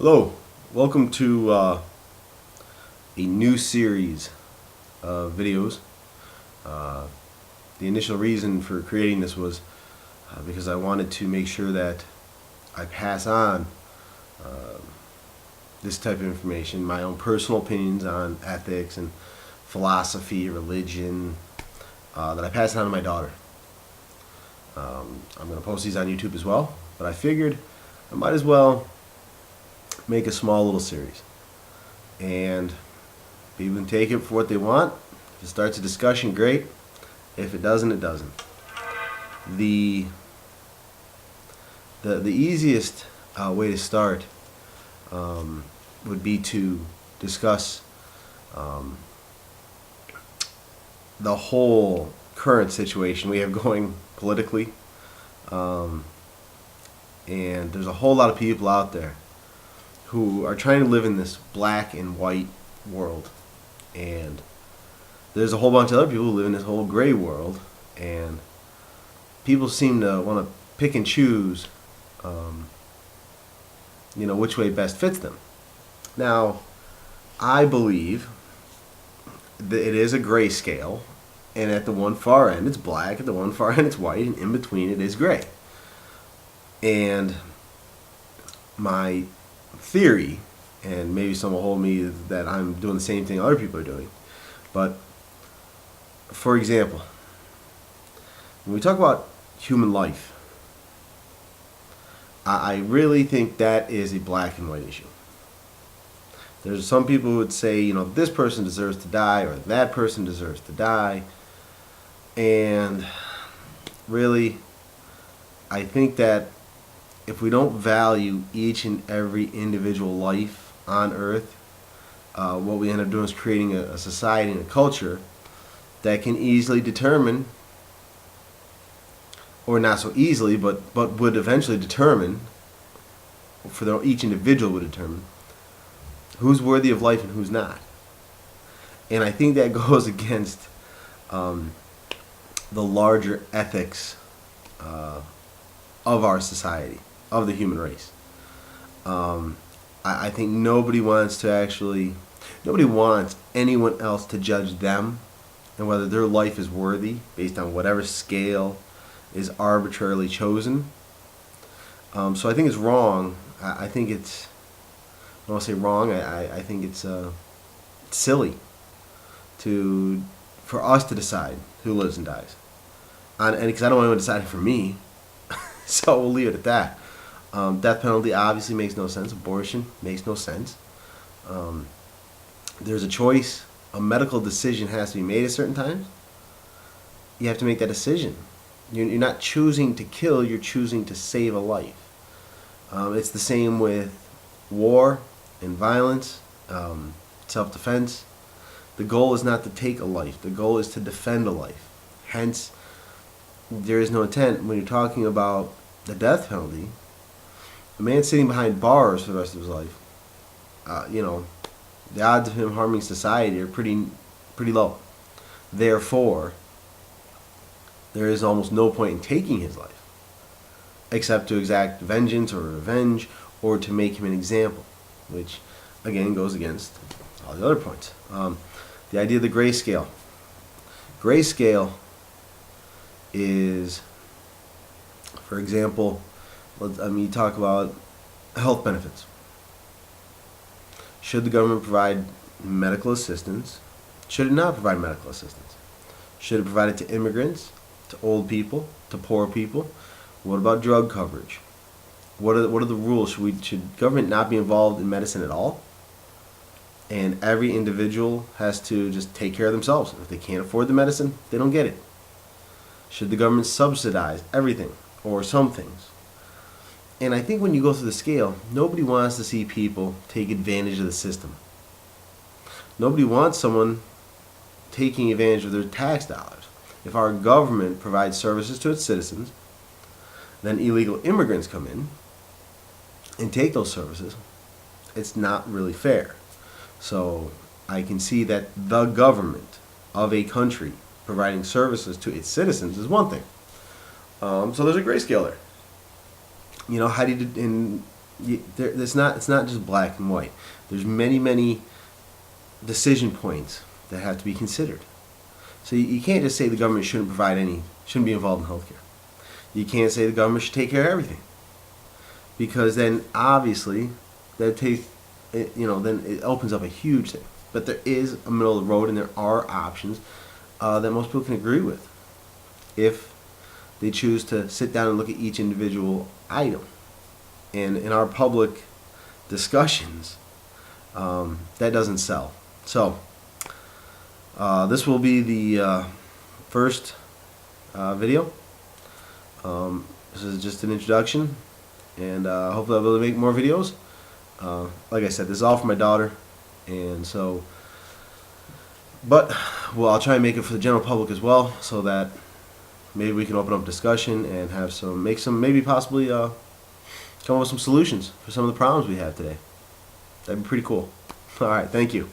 Hello, welcome to a new series of videos. Uh, the initial reason for creating this was because I wanted to make sure that I pass on uh, this type of information, my own personal opinions on ethics and philosophy, religion, that I pass it on to my daughter. I'm going to post these on YouTube as well, but I figured I might as well make a small little series, and people can take it for what they want. If it starts a discussion, great. If it doesn't, it doesn't. The easiest way to start would be to discuss the whole current situation we have going politically, and there's a whole lot of people out there who are trying to live in this black and white world, and there's a whole bunch of other people who live in this whole gray world, and people seem to want to pick and choose which way best fits them. Now, I believe that it is a grayscale, and at the one far end it's black, at the one far end it's white, and in between it is gray. And my theory, and maybe some will hold me that I'm doing the same thing other people are doing, but for example, when we talk about human life, I really think that is a black and white issue. There's some people who would say, this person deserves to die or that person deserves to die, and really I think that if we don't value each and every individual life on Earth, what we end up doing is creating a society and a culture that can easily determine, or not so easily, but would eventually determine, each individual would determine, who's worthy of life and who's not. And I think that goes against the larger ethics of our society, of the human race. I think nobody wants anyone else to judge them and whether their life is worthy based on whatever scale is arbitrarily chosen. So I think it's wrong. I think it's, I don't want to say wrong, I think it's silly for us to decide who lives and dies. And because I don't want anyone deciding for me, so we'll leave it at that. Death penalty obviously makes no sense. Abortion makes no sense. There's a choice. A medical decision has to be made at certain times. You have to make that decision. You're not choosing to kill, you're choosing to save a life. It's the same with war and violence, self-defense. The goal is not to take a life. The goal is to defend a life. Hence, there is no intent. When you're talking about the death penalty, a man sitting behind bars for the rest of his life, the odds of him harming society are pretty low. Therefore, there is almost no point in taking his life, except to exact vengeance or revenge, or to make him an example, which again goes against all the other points. The idea of the grayscale. Grayscale is, for example, you talk about health benefits. Should the government provide medical assistance? Should it not provide medical assistance? Should it provide it to immigrants, to old people, to poor people? What about drug coverage? What are the rules? Should government not be involved in medicine at all? And every individual has to just take care of themselves. If they can't afford the medicine, they don't get it. Should the government subsidize everything or some things? And I think when you go through the scale, nobody wants to see people take advantage of the system. Nobody wants someone taking advantage of their tax dollars. If our government provides services to its citizens, then illegal immigrants come in and take those services. It's not really fair. So I can see that the government of a country providing services to its citizens is one thing. So there's a grayscale there. How do you it's not just black and white. There's many decision points that have to be considered. So you can't just say the government shouldn't be involved in healthcare. You can't say the government should take care of everything, because then obviously that then it opens up a huge thing. But there is a middle of the road, and there are options that most people can agree with if they choose to sit down and look at each individual item. And in our public discussions, that doesn't sell. So this will be the first video. This is just an introduction, and hopefully I'll be able to make more videos. Like I said, this is all for my daughter, and so, but I'll try and make it for the general public as well, so that maybe we can open up discussion and have maybe possibly come up with some solutions for some of the problems we have today. That'd be pretty cool. All right, thank you.